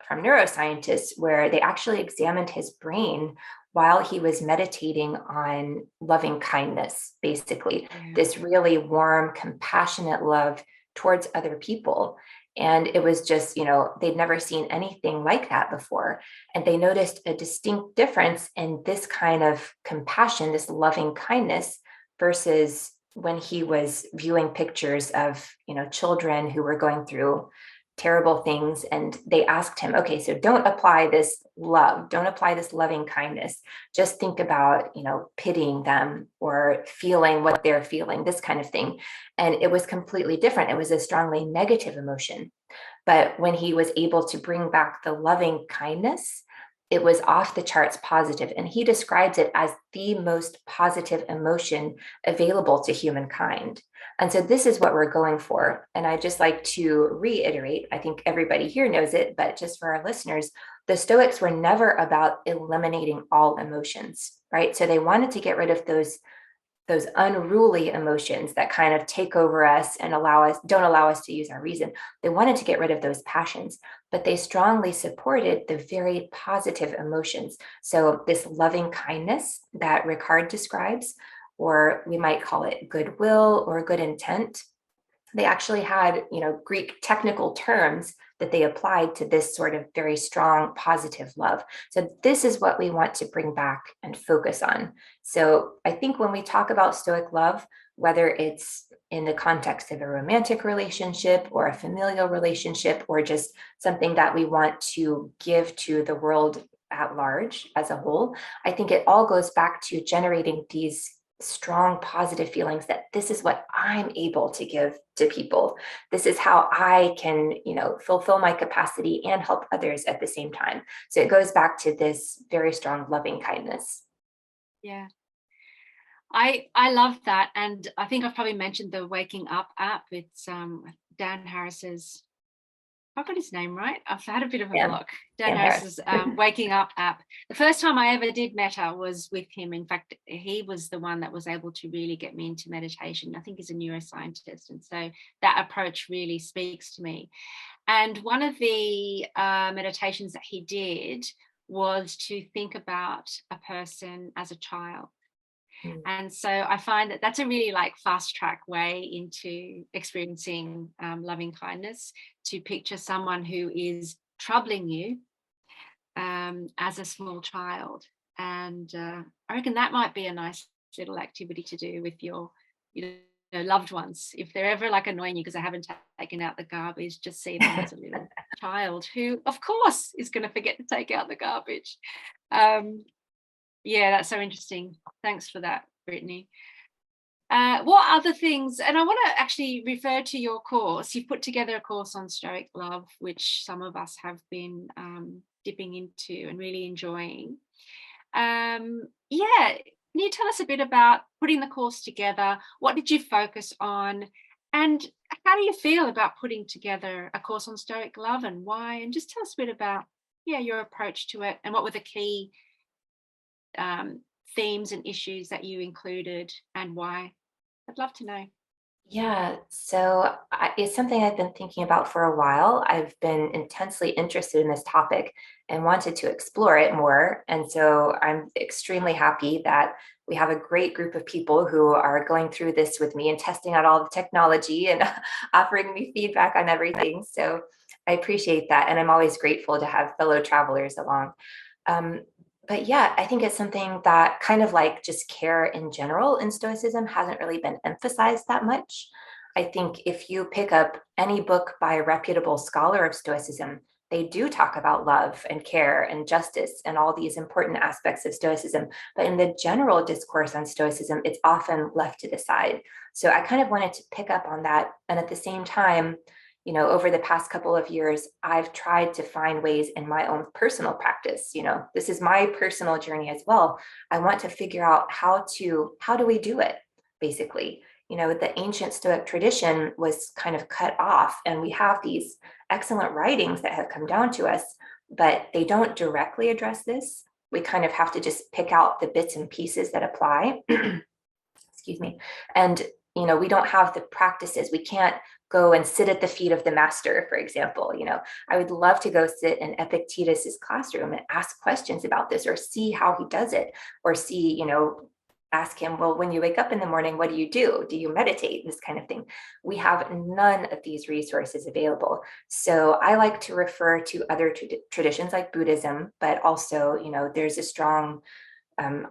Speaker 2: from neuroscientists where they actually examined his brain while he was meditating on loving kindness, basically, this really warm, compassionate love towards other people. And it was just, they'd never seen anything like that before. And they noticed a distinct difference in this kind of compassion, this loving kindness, versus when he was viewing pictures of, children who were going through terrible things. And they asked him, okay, so don't apply this love, don't apply this loving kindness. Just think about, pitying them or feeling what they're feeling, this kind of thing. And it was completely different. It was a strongly negative emotion. But when he was able to bring back the loving kindness, it was off the charts positive. And he describes it as the most positive emotion available to humankind. And so this is what we're going for. And I just like to reiterate, I think everybody here knows it, but just for our listeners, the Stoics were never about eliminating all emotions, right? So they wanted to get rid of those unruly emotions that kind of take over us and don't allow us to use our reason. They wanted to get rid of those passions, but they strongly supported the very positive emotions. So this loving kindness that Ricard describes, or we might call it goodwill or good intent, they actually had, Greek technical terms that they applied to this sort of very strong positive love. So this is what we want to bring back and focus on. So I think when we talk about Stoic love, whether it's in the context of a romantic relationship or a familial relationship, or just something that we want to give to the world at large as a whole, I think it all goes back to generating these strong positive feelings that this is what I'm able to give to people. This is how I can, fulfill my capacity and help others at the same time. So it goes back to this very strong loving kindness.
Speaker 1: Yeah. I love that. And I think I've probably mentioned the Waking Up app. It's Dan Harris's, I got his name right. I've had a bit of a block. Dan Harris's Waking Up app. The first time I ever did metta was with him. In fact, he was the one that was able to really get me into meditation. I think he's a neuroscientist. And so that approach really speaks to me. And one of the meditations that he did was to think about a person as a child. And so I find that that's a really fast track way into experiencing loving kindness, to picture someone who is troubling you as a small child. And I reckon that might be a nice little activity to do with your loved ones. If they're ever annoying you because they haven't taken out the garbage, just see them as a little child who, of course, is going to forget to take out the garbage. Yeah, that's so interesting. Thanks for that, Brittany. What other things, and I want to actually refer to your course. You've put together a course on Stoic Love, which some of us have been dipping into and really enjoying. Can you tell us a bit about putting the course together? What did you focus on? And how do you feel about putting together a course on Stoic Love, and why? And just tell us a bit about your approach to it, and what were the key themes and issues that you included, and why? I'd love to know.
Speaker 2: Yeah, so it's something I've been thinking about for a while. I've been intensely interested in this topic and wanted to explore it more. And so I'm extremely happy that we have a great group of people who are going through this with me and testing out all the technology and offering me feedback on everything. So I appreciate that. And I'm always grateful to have fellow travelers along. But yeah, I think it's something that kind of just care in general in Stoicism hasn't really been emphasized that much. I think if you pick up any book by a reputable scholar of Stoicism, they do talk about love and care and justice and all these important aspects of Stoicism. But in the general discourse on Stoicism, it's often left to the side. So I kind of wanted to pick up on that. And at the same time, over the past couple of years, I've tried to find ways in my own personal practice. This is my personal journey as well. I want to figure out how do we do it, basically. The ancient Stoic tradition was kind of cut off, and we have these excellent writings that have come down to us, but they don't directly address this. We kind of have to just pick out the bits and pieces that apply. Excuse me. And, we don't have the practices. We can't go and sit at the feet of the master, for example. I would love to go sit in Epictetus's classroom and ask questions about this, or see how he does it, or see, ask him, well, when you wake up in the morning, what do you do? Do you meditate? This kind of thing. We have none of these resources available. So I like to refer to other traditions like Buddhism, but also, there's a strong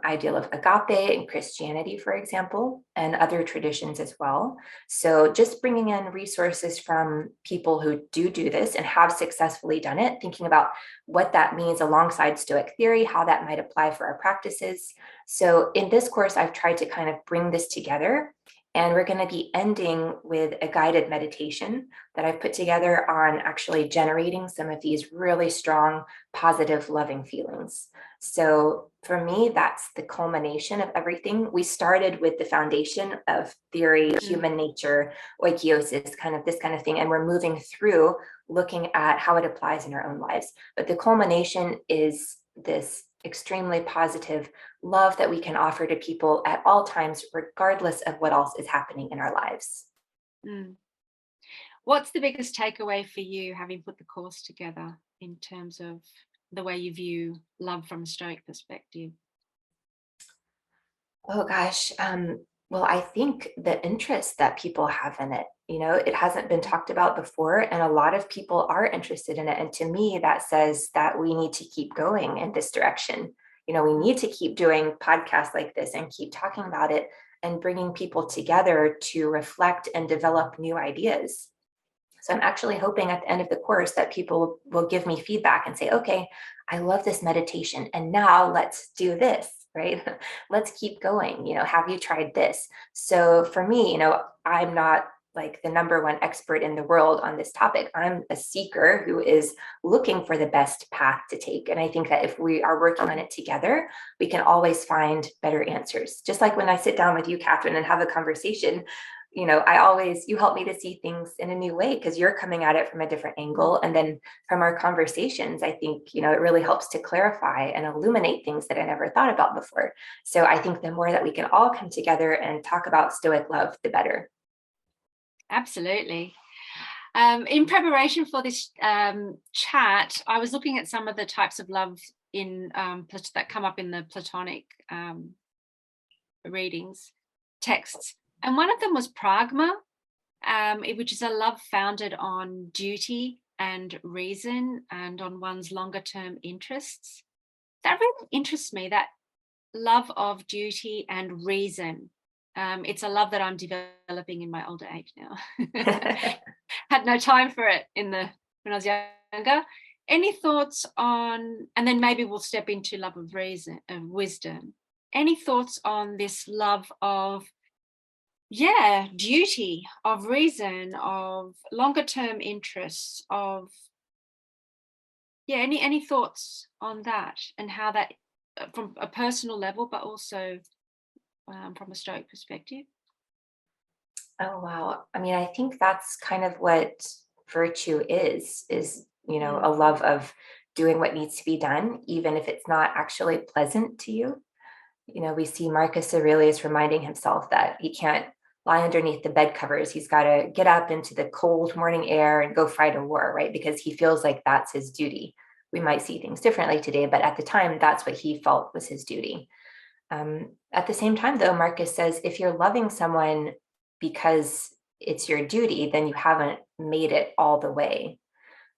Speaker 2: ideal of agape in Christianity, for example, and other traditions as well. So just bringing in resources from people who do this and have successfully done it, thinking about what that means alongside Stoic theory, how that might apply for our practices. So in this course, I've tried to kind of bring this together. And we're going to be ending with a guided meditation that I've put together on actually generating some of these really strong, positive, loving feelings. So for me, that's the culmination of everything. We started with the foundation of theory, human nature, oikiosis, this kind of thing. And we're moving through looking at how it applies in our own lives. But the culmination is this extremely positive love that we can offer to people at all times, regardless of what else is happening in our lives.
Speaker 1: What's the biggest takeaway for you having put the course together in terms of the way you view love from a Stoic perspective?
Speaker 2: Oh gosh. Well, I think the interest that people have in it, it hasn't been talked about before, and a lot of people are interested in it. And to me, that says that we need to keep going in this direction. We need to keep doing podcasts like this and keep talking about it and bringing people together to reflect and develop new ideas. So I'm actually hoping at the end of the course that people will give me feedback and say, okay, I love this meditation, and now let's do this, right? Let's keep going. Have you tried this? So for me, I'm not like the number one expert in the world on this topic. I'm a seeker who is looking for the best path to take. And I think that if we are working on it together, we can always find better answers. Just like when I sit down with you, Kathryn, and have a conversation, you help me to see things in a new way because you're coming at it from a different angle. And then from our conversations, I think, it really helps to clarify and illuminate things that I never thought about before. So I think the more that we can all come together and talk about Stoic love, the better.
Speaker 1: Absolutely. In preparation for this chat, I was looking at some of the types of love that come up in the Platonic readings, texts. And one of them was Pragma, which is a love founded on duty and reason and on one's longer term interests. That really interests me, that love of duty and reason. It's a love that I'm developing in my older age now. Had no time for it when I was younger. Any thoughts on, and then maybe we'll step into love of reason, of wisdom. Any thoughts on this love of duty, of reason, of longer term interests, of any thoughts on that and how that from a personal level, but also from a Stoic perspective?
Speaker 2: Oh, wow. I mean, I think that's kind of what virtue is, a love of doing what needs to be done, even if it's not actually pleasant to you. We see Marcus Aurelius reminding himself that he can't lie underneath the bed covers. He's got to get up into the cold morning air and go fight a war, right? Because he feels like that's his duty. We might see things differently today, but at the time, that's what he felt was his duty. At the same time, though, Marcus says, if you're loving someone because it's your duty, then you haven't made it all the way.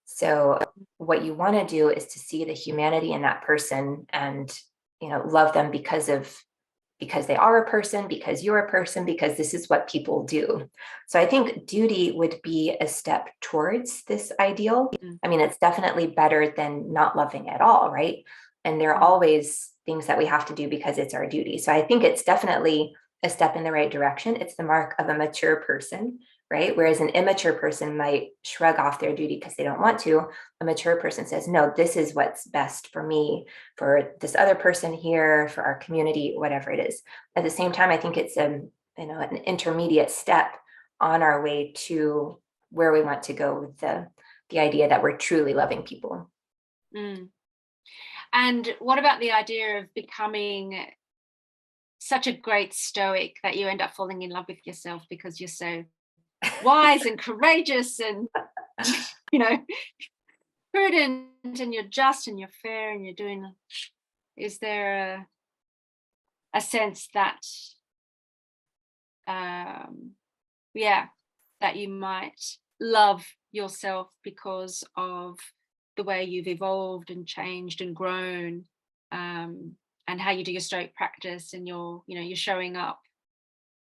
Speaker 2: So what you want to do is to see the humanity in that person and, love them because they are a person, because you're a person, because this is what people do. So I think duty would be a step towards this ideal. I mean, it's definitely better than not loving at all, right? And there are always things that we have to do because it's our duty. So I think it's definitely a step in the right direction. It's the mark of a mature person, right? Whereas an immature person might shrug off their duty because they don't want to. A mature person says, no, this is what's best for me, for this other person here, for our community, whatever it is. At the same time, I think it's an intermediate step on our way to where we want to go with the idea that we're truly loving people.
Speaker 1: And what about the idea of becoming such a great Stoic that you end up falling in love with yourself because you're so wise and courageous and, prudent, and you're just and you're fair and you're doing, is there a sense that, that you might love yourself because of the way you've evolved and changed and grown, and how you do your Stoic practice and you're showing up.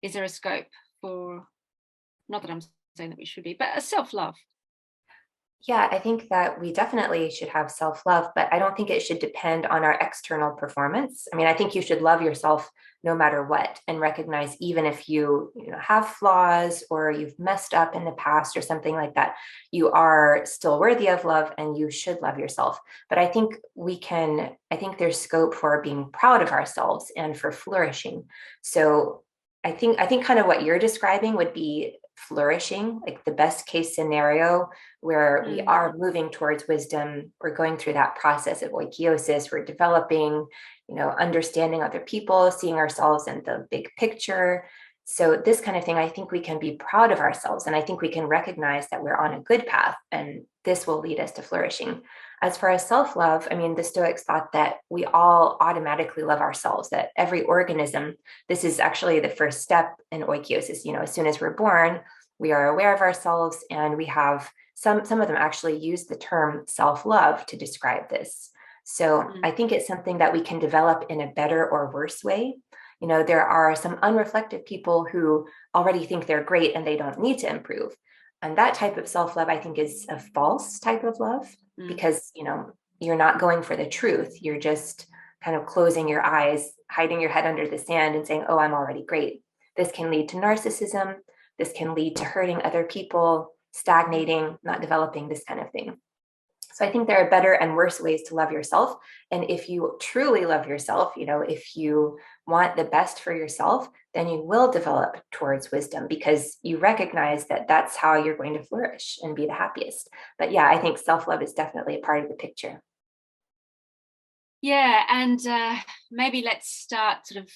Speaker 1: Is there a scope for, not that I'm saying that we should be, but a self-love?
Speaker 2: Yeah, I think that we definitely should have self-love, but I don't think it should depend on our external performance. I mean, I think you should love yourself no matter what, and recognize even if you have flaws or you've messed up in the past or something like that, you are still worthy of love and you should love yourself. But I think there's scope for being proud of ourselves and for flourishing. So I think kind of what you're describing would be flourishing, like the best case scenario where we are moving towards wisdom. We're going through that process of oikiosis. We're developing, understanding other people, seeing ourselves in the big picture. So this kind of thing, I think we can be proud of ourselves. And I think we can recognize that we're on a good path and this will lead us to flourishing. As far as self-love, I mean, the Stoics thought that we all automatically love ourselves, that every organism, this is actually the first step in oikiosis. As soon as we're born, we are aware of ourselves, and we have some of them actually use the term self-love to describe this. So I think it's something that we can develop in a better or worse way. There are some unreflective people who already think they're great and they don't need to improve. And that type of self-love, I think, is a false type of love, because, you're not going for the truth. You're just kind of closing your eyes, hiding your head under the sand and saying, oh, I'm already great. This can lead to narcissism. This can lead to hurting other people, stagnating, not developing, this kind of thing. So I think there are better and worse ways to love yourself. And if you truly love yourself, if you want the best for yourself, then you will develop towards wisdom, because you recognize that that's how you're going to flourish and be the happiest. But yeah, I think self-love is definitely a part of the picture.
Speaker 1: Yeah, and maybe let's start sort of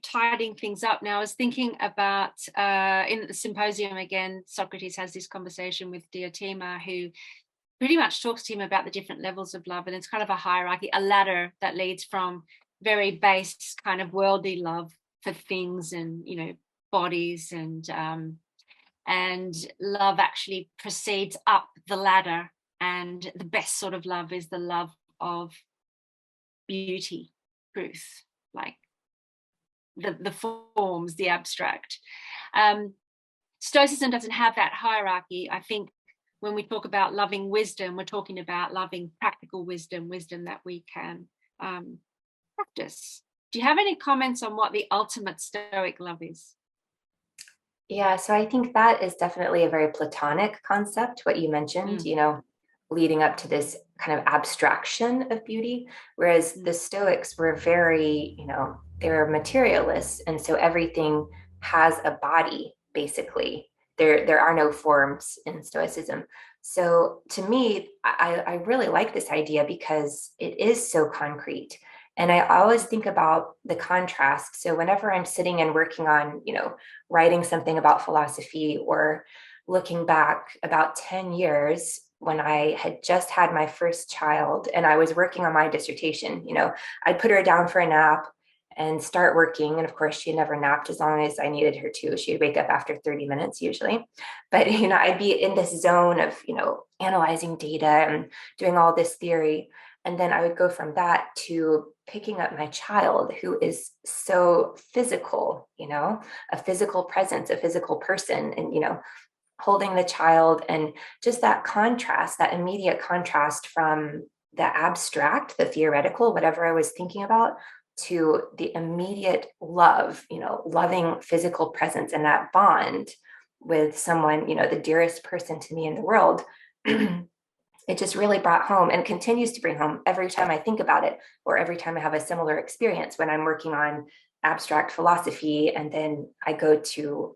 Speaker 1: tidying things up now. I was thinking about in the Symposium again, Socrates has this conversation with Diotima, who pretty much talks to him about the different levels of love, and it's kind of a hierarchy, a ladder that leads from very base kind of worldly love for things and bodies, and love actually proceeds up the ladder, and the best sort of love is the love of beauty, truth, like the forms, the abstract. Stoicism doesn't have that hierarchy. I think when we talk about loving wisdom, we're talking about loving practical wisdom that we can practice. Do you have any comments on what the ultimate Stoic love is?
Speaker 2: Yeah, so I think that is definitely a very Platonic concept, what you mentioned, leading up to this kind of abstraction of beauty, whereas the Stoics were very, they were materialists. And so everything has a body, basically. There are no forms in Stoicism. So to me, I really like this idea because it is so concrete. And I always think about the contrast. So whenever I'm sitting and working on, writing something about philosophy, or looking back about 10 years when I had just had my first child and I was working on my dissertation, I'd put her down for a nap and start working. And of course, she never napped as long as I needed her to. She'd wake up after 30 minutes usually. But, I'd be in this zone of, analyzing data and doing all this theory. And then I would go from that to picking up my child, who is so physical, a physical presence, a physical person, and, holding the child, and just that contrast, that immediate contrast from the abstract, the theoretical, whatever I was thinking about, to the immediate love, loving physical presence, and that bond with someone, the dearest person to me in the world. It just really brought home, and continues to bring home every time I think about it, or every time I have a similar experience when I'm working on abstract philosophy, and then I go to,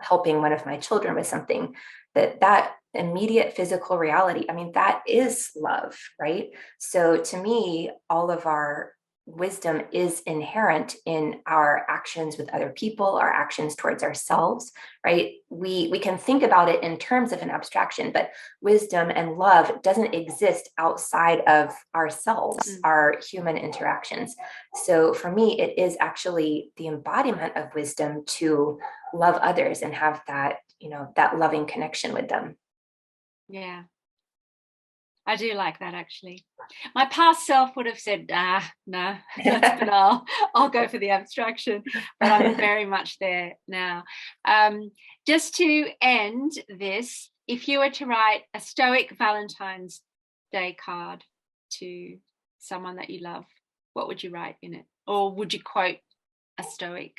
Speaker 2: helping one of my children with something, that immediate physical reality, I mean, that is love, right? So to me, all of our wisdom is inherent in our actions with other people, our actions towards ourselves, right? We can think about it in terms of an abstraction, but wisdom and love doesn't exist outside of ourselves, our human interactions. So for me, it is actually the embodiment of wisdom to love others and have that, that loving connection with them.
Speaker 1: Yeah. I do like that, actually. My past self would have said, no, that's banal. I'll go for the abstraction. But I'm very much there now. Just to end this, if you were to write a Stoic Valentine's Day card to someone that you love, what would you write in it? Or would you quote a Stoic?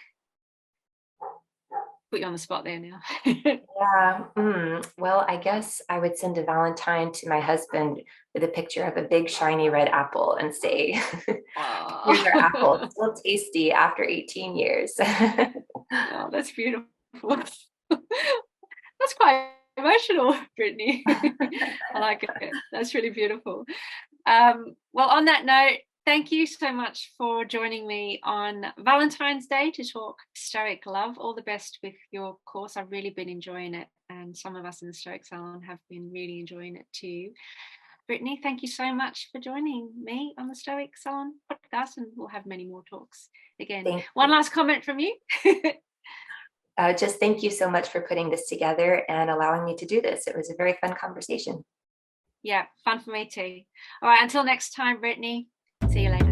Speaker 1: Put you on the spot there now.
Speaker 2: Yeah. Well, I guess I would send a Valentine to my husband with a picture of a big shiny red apple and say, here's our apple. It's still tasty after 18 years.
Speaker 1: Oh, that's beautiful. That's quite emotional, Brittany. I like it. That's really beautiful. Well, on that note, thank you so much for joining me on Valentine's Day to talk Stoic Love. All the best with your course. I've really been enjoying it, and some of us in the Stoic Salon have been really enjoying it too. Brittany, thank you so much for joining me on the Stoic Salon podcast, and we'll have many more talks again. One last comment from you.
Speaker 2: Just thank you so much for putting this together and allowing me to do this. It was a very fun conversation.
Speaker 1: Yeah, fun for me too. All right, until next time, Brittany. See you later.